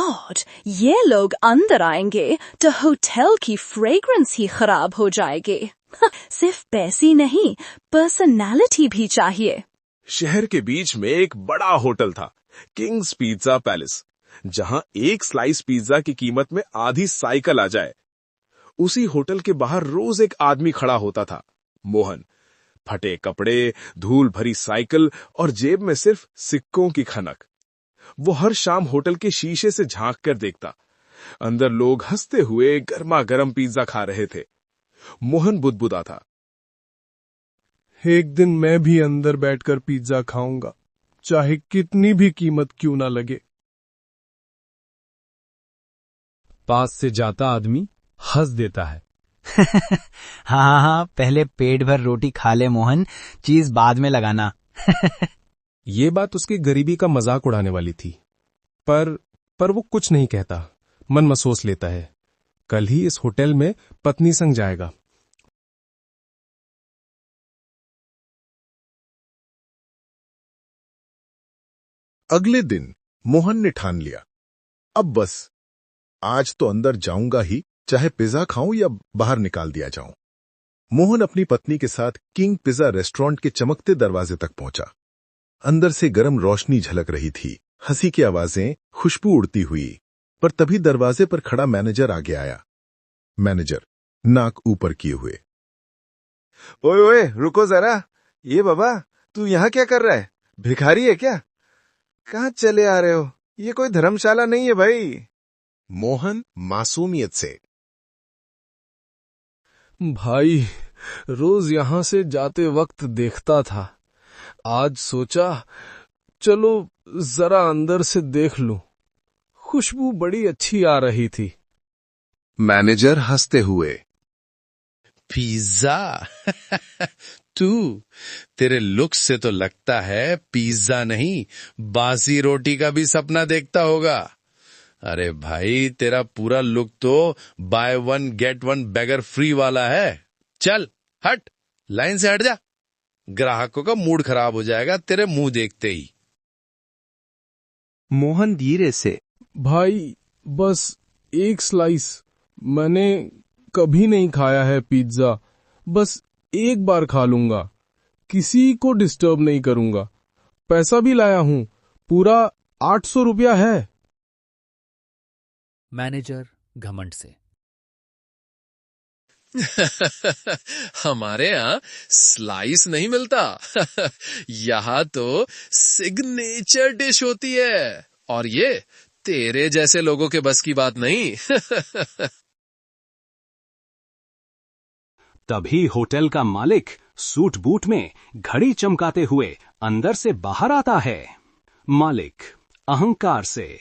God, ये लोग अंदर आएंगे तो होटल की फ्रेग्रेंस ही खराब हो जाएगी। सिर्फ पैसे नहीं, पर्सनालिटी भी चाहिए। शहर के बीच में एक बड़ा होटल था, किंग्स पिज्जा पैलेस, जहां एक स्लाइस पिज्जा की कीमत में आधी साइकिल आ जाए। उसी होटल के बाहर रोज एक आदमी खड़ा होता था, मोहन। फटे कपड़े, धूल भरी साइकिल और जेब में सिर्फ सिक्कों की खनक। वो हर शाम होटल के शीशे से झांक कर देखता। अंदर लोग हंसते हुए गर्मा गर्म पिज्जा खा रहे थे। मोहन बुदबुदा था, एक दिन मैं भी अंदर बैठकर पिज्जा खाऊंगा, चाहे कितनी भी कीमत क्यों ना लगे। पास से जाता आदमी हंस देता है। हाँ, पहले पेट भर रोटी खा ले मोहन, चीज बाद में लगाना। ये बात उसकी गरीबी का मजाक उड़ाने वाली थी, पर वो कुछ नहीं कहता, मन में सोच लेता है, कल ही इस होटल में पत्नी संग जाएगा। अगले दिन मोहन ने ठान लिया, अब बस आज तो अंदर जाऊंगा ही, चाहे पिज्जा खाऊं या बाहर निकाल दिया जाऊं। मोहन अपनी पत्नी के साथ किंग पिज्जा रेस्टोरेंट के चमकते दरवाजे तक पहुंचा। अंदर से गर्म रोशनी झलक रही थी, हंसी की आवाजें, खुशबू उड़ती हुई। पर तभी दरवाजे पर खड़ा मैनेजर आगे आया। मैनेजर नाक ऊपर किए हुए, ओए ओए रुको जरा, ये बाबा तू यहाँ क्या कर रहा है? भिखारी है क्या? कहाँ चले आ रहे हो? ये कोई धर्मशाला नहीं है भाई। मोहन मासूमियत से, भाई रोज यहां से जाते वक्त देखता था, आज सोचा चलो जरा अंदर से देख लूं, खुशबू बड़ी अच्छी आ रही थी। मैनेजर हंसते हुए, पिज्जा? तू, तेरे लुक से तो लगता है पिज्जा नहीं, बासी रोटी का भी सपना देखता होगा। अरे भाई, तेरा पूरा लुक तो by one get one beggar free वाला है। चल हट, लाइन से हट जा, ग्राहकों का मूड खराब हो जाएगा तेरे मुंह देखते ही। मोहन धीरे से, भाई बस एक स्लाइस, मैंने कभी नहीं खाया है पिज्जा, बस एक बार खा लूंगा, किसी को डिस्टर्ब नहीं करूंगा, पैसा भी लाया हूं, पूरा 800 रुपया है। मैनेजर घमंड से, हमारे यहाँ स्लाइस नहीं मिलता। यहाँ तो सिग्नेचर डिश होती है, और ये तेरे जैसे लोगों के बस की बात नहीं। तभी होटल का मालिक सूट बूट में घड़ी चमकाते हुए अंदर से बाहर आता है। मालिक अहंकार से,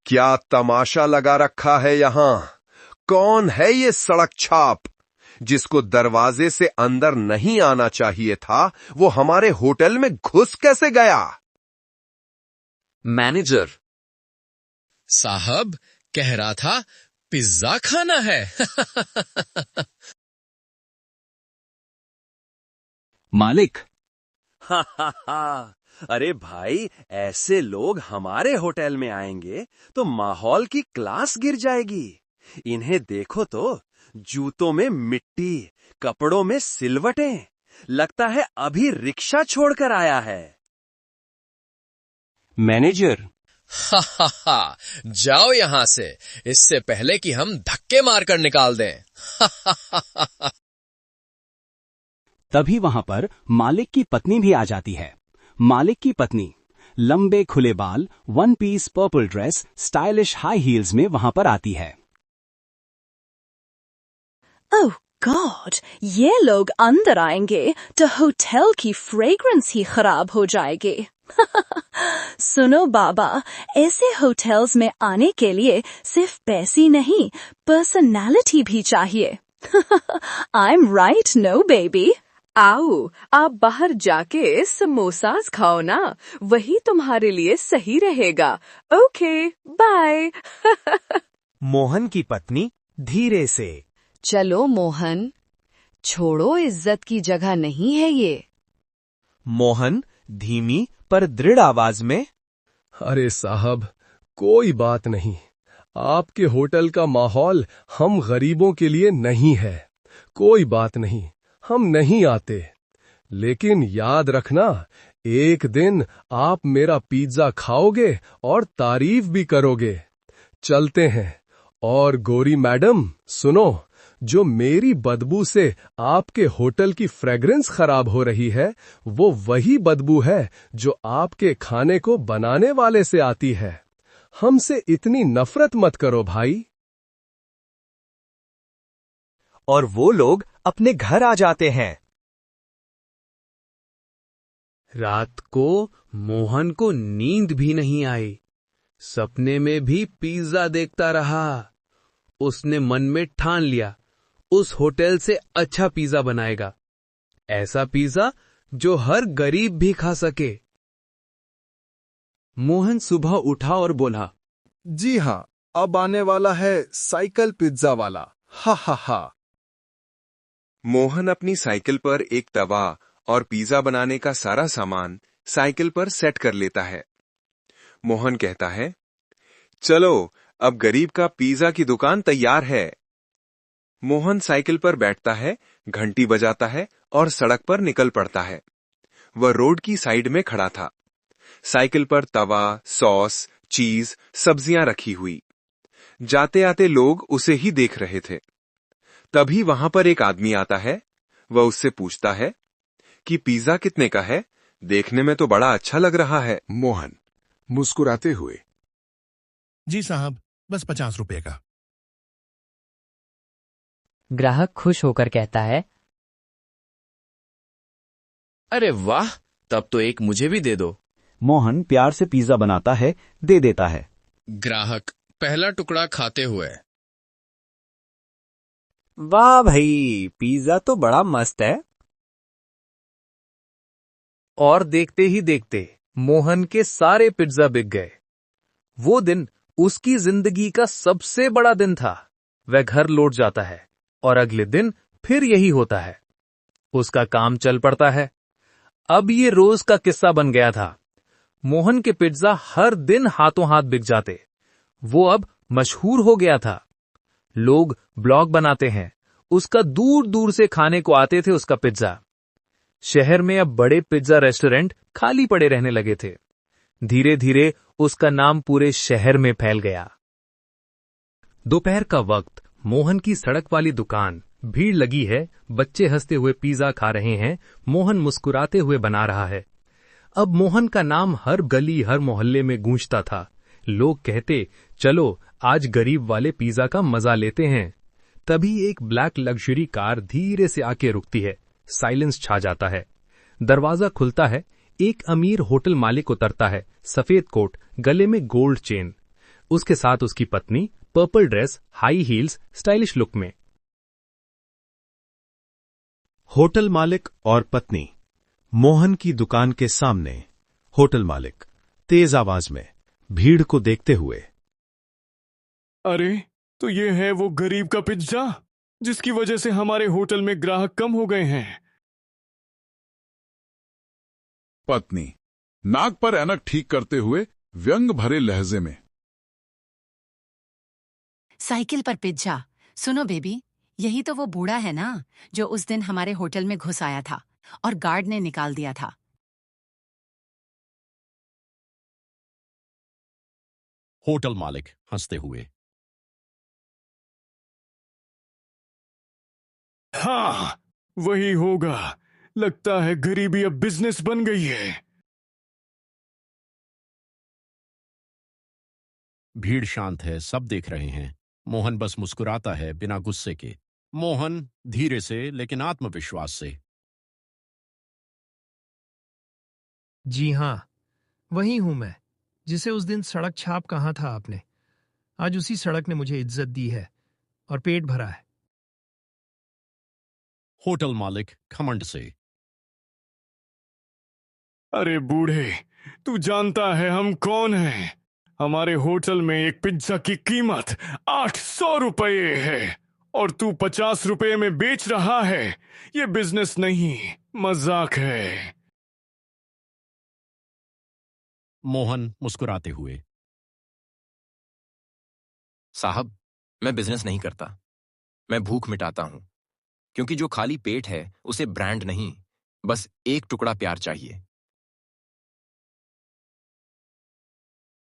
क्या तमाशा लगा रखा है यहाँ? कौन है ये सड़क छाप जिसको दरवाजे से अंदर नहीं आना चाहिए था, वो हमारे होटल में घुस कैसे गया? मैनेजर साहब कह रहा था पिज्जा खाना है। मालिक, अरे भाई, ऐसे लोग हमारे होटल में आएंगे तो माहौल की क्लास गिर जाएगी। इन्हें देखो तो, जूतों में मिट्टी, कपड़ों में सिलवटें, लगता है अभी रिक्शा छोड़कर आया है। मैनेजर, जाओ यहां से, इससे पहले कि हम धक्के मारकर निकाल दें। तभी वहां पर मालिक की पत्नी भी आ जाती है। मालिक की पत्नी लंबे खुले बाल, one piece purple dress, stylish high heels में वहां पर आती है। ओह गॉड, ये लोग अंदर आएंगे तो होटल की फ्रेग्रेंस ही खराब हो जाएगी। सुनो बाबा, ऐसे होटल्स में आने के लिए सिर्फ पैसे नहीं, पर्सनालिटी भी चाहिए। I am right no baby? आओ, आप बाहर जाके समोसास खाओ ना, वही तुम्हारे लिए सही रहेगा। Okay, bye. मोहन की पत्नी धीरे से, चलो मोहन, छोड़ो, इज्जत की जगह नहीं है ये। मोहन धीमी पर दृढ़ आवाज में, अरे साहब, कोई बात नहीं, आपके होटल का माहौल हम गरीबों के लिए नहीं है। कोई बात नहीं, हम नहीं आते। लेकिन याद रखना, एक दिन आप मेरा पिज्जा खाओगे और तारीफ भी करोगे। चलते हैं। और गोरी मैडम सुनो, जो मेरी बदबू से आपके होटल की फ्रेग्रेंस खराब हो रही है, वो वही बदबू है जो आपके खाने को बनाने वाले से आती है। हमसे इतनी नफरत मत करो भाई। और वो लोग अपने घर आ जाते हैं। रात को मोहन को नींद भी नहीं आई। सपने में भी पिज्जा देखता रहा। उसने मन में ठान लिया, उस होटल से अच्छा पिज्जा बनाएगा, ऐसा पिज्जा जो हर गरीब भी खा सके। मोहन सुबह उठा और बोला, जी हाँ, अब आने वाला है साइकिल पिज्जा वाला, हा हा हा। मोहन अपनी साइकिल पर एक तवा और पिज्जा बनाने का सारा सामान साइकिल पर सेट कर लेता है। मोहन कहता है, चलो अब गरीब का पिज्जा की दुकान तैयार है। मोहन साइकिल पर बैठता है, घंटी बजाता है और सड़क पर निकल पड़ता है। वह रोड की साइड में खड़ा था। साइकिल पर तवा, सॉस, चीज, सब्जियां रखी हुई। जाते आते लोग उसे ही देख रहे थे। तभी वहां पर एक आदमी आता है। वह उससे पूछता है कि पिज्जा कितने का है? देखने में तो बड़ा अच्छा लग रहा है। मोहन मुस्कुराते हुए, जी साहब, बस 50 रुपए का। ग्राहक खुश होकर कहता है, अरे वाह, तब तो एक मुझे भी दे दो। मोहन प्यार से पिज्जा बनाता है, दे देता है। ग्राहक पहला टुकड़ा खाते हुए, वाह भाई, पिज्जा तो बड़ा मस्त है। और देखते ही देखते मोहन के सारे पिज्जा बिक गए। वो दिन उसकी जिंदगी का सबसे बड़ा दिन था। वह घर लौट जाता है और अगले दिन फिर यही होता है। उसका काम चल पड़ता है। अब ये रोज का किस्सा बन गया था। मोहन के पिज्जा हर दिन हाथों हाथ बिक जाते। वो अब मशहूर हो गया था। लोग ब्लॉग बनाते हैं, उसका दूर दूर से खाने को आते थे उसका पिज्जा। शहर में अब बड़े पिज्जा रेस्टोरेंट खाली पड़े रहने लगे थे। धीरे धीरे उसका नाम पूरे शहर में फैल गया। दोपहर का वक्त, मोहन की सड़क वाली दुकान, भीड़ लगी है, बच्चे हंसते हुए पिज्जा खा रहे हैं, मोहन मुस्कुराते हुए बना रहा है। अब मोहन का नाम हर गली हर मोहल्ले में गूंजता था। लोग कहते, चलो आज गरीब वाले पिज्जा का मजा लेते हैं। तभी एक ब्लैक लग्जरी कार धीरे से आके रुकती है। साइलेंस छा जाता है। दरवाजा खुलता है। एक अमीर होटल मालिक उतरता है, सफेद कोट, गले में गोल्ड चेन। उसके साथ उसकी पत्नी, purple dress, high heels, stylish look में। होटल मालिक और पत्नी मोहन की दुकान के सामने। होटल मालिक तेज आवाज में भीड़ को देखते हुए, अरे, तो ये है वो गरीब का पिज्जा जिसकी वजह से हमारे होटल में ग्राहक कम हो गए हैं। पत्नी नाक पर ऐनक ठीक करते हुए व्यंग भरे लहजे में, साइकिल पर पिज्जा। सुनो बेबी, यही तो वो बूढ़ा है ना जो उस दिन हमारे होटल में घुस आया था और गार्ड ने निकाल दिया था। होटल मालिक हंसते हुए, हाँ, वही होगा। लगता है गरीबी अब बिजनेस बन गई है। भीड़ शांत है, सब देख रहे हैं। मोहन बस मुस्कुराता है बिना गुस्से के। मोहन धीरे से लेकिन आत्मविश्वास से, जी हाँ, वही हूं मैं जिसे उस दिन सड़क छाप कहा था आपने। आज उसी सड़क ने मुझे इज्जत दी है और पेट भरा है। होटल मालिक घमंड से, अरे बूढ़े, तू जानता है हम कौन हैं? हमारे होटल में एक पिज्जा की कीमत 800 रुपये है और तू 50 रुपये में बेच रहा है। ये बिजनेस नहीं, मजाक है। मोहन मुस्कुराते हुए, साहब, मैं बिजनेस नहीं करता, मैं भूख मिटाता हूं, क्योंकि जो खाली पेट है उसे ब्रांड नहीं, बस एक टुकड़ा प्यार चाहिए।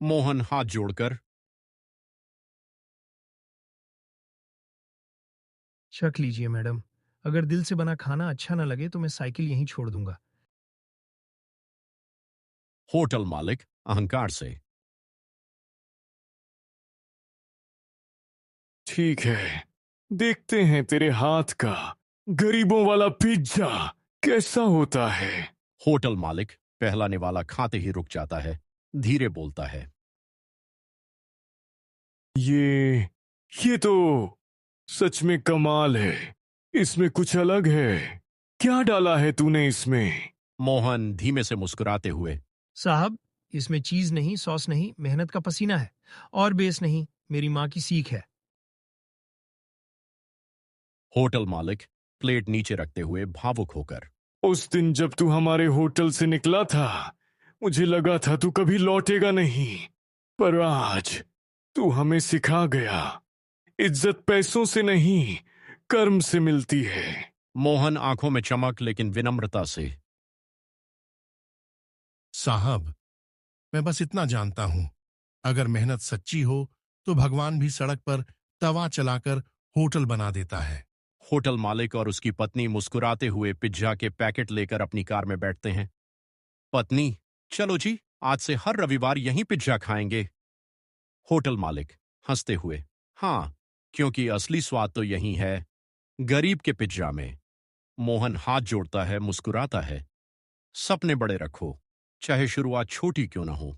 मोहन हाथ जोड़कर, चख लीजिए मैडम, अगर दिल से बना खाना अच्छा ना लगे तो मैं साइकिल यहीं छोड़ दूंगा। होटल मालिक अहंकार से, ठीक है, देखते हैं तेरे हाथ का गरीबों वाला पिज्जा कैसा होता है। होटल मालिक पहलाने वाला खाते ही रुक जाता है, धीरे बोलता है, ये तो सच में कमाल है, इसमें कुछ अलग है, क्या डाला है तूने इसमें? मोहन धीमे से मुस्कुराते हुए, साहब, इसमें चीज नहीं, सॉस नहीं, मेहनत का पसीना है, और बेस नहीं, मेरी माँ की सीख है। होटल मालिक प्लेट नीचे रखते हुए भावुक होकर, उस दिन जब तू हमारे होटल से निकला था, मुझे लगा था तू कभी लौटेगा नहीं, पर आज तू हमें सिखा गया, इज्जत पैसों से नहीं, कर्म से मिलती है। मोहन आंखों में चमक लेकिन विनम्रता से, साहब, मैं बस इतना जानता हूं, अगर मेहनत सच्ची हो तो भगवान भी सड़क पर तवा चलाकर होटल बना देता है। होटल मालिक और उसकी पत्नी मुस्कुराते हुए पिज्जा के पैकेट लेकर अपनी कार में बैठते हैं। पत्नी, चलो जी, आज से हर रविवार यहीं पिज्जा खाएंगे। होटल मालिक हंसते हुए, हाँ, क्योंकि असली स्वाद तो यही है, गरीब के पिज्जा में। मोहन हाथ जोड़ता है, मुस्कुराता है, सपने बड़े रखो, चाहे शुरुआत छोटी क्यों ना हो।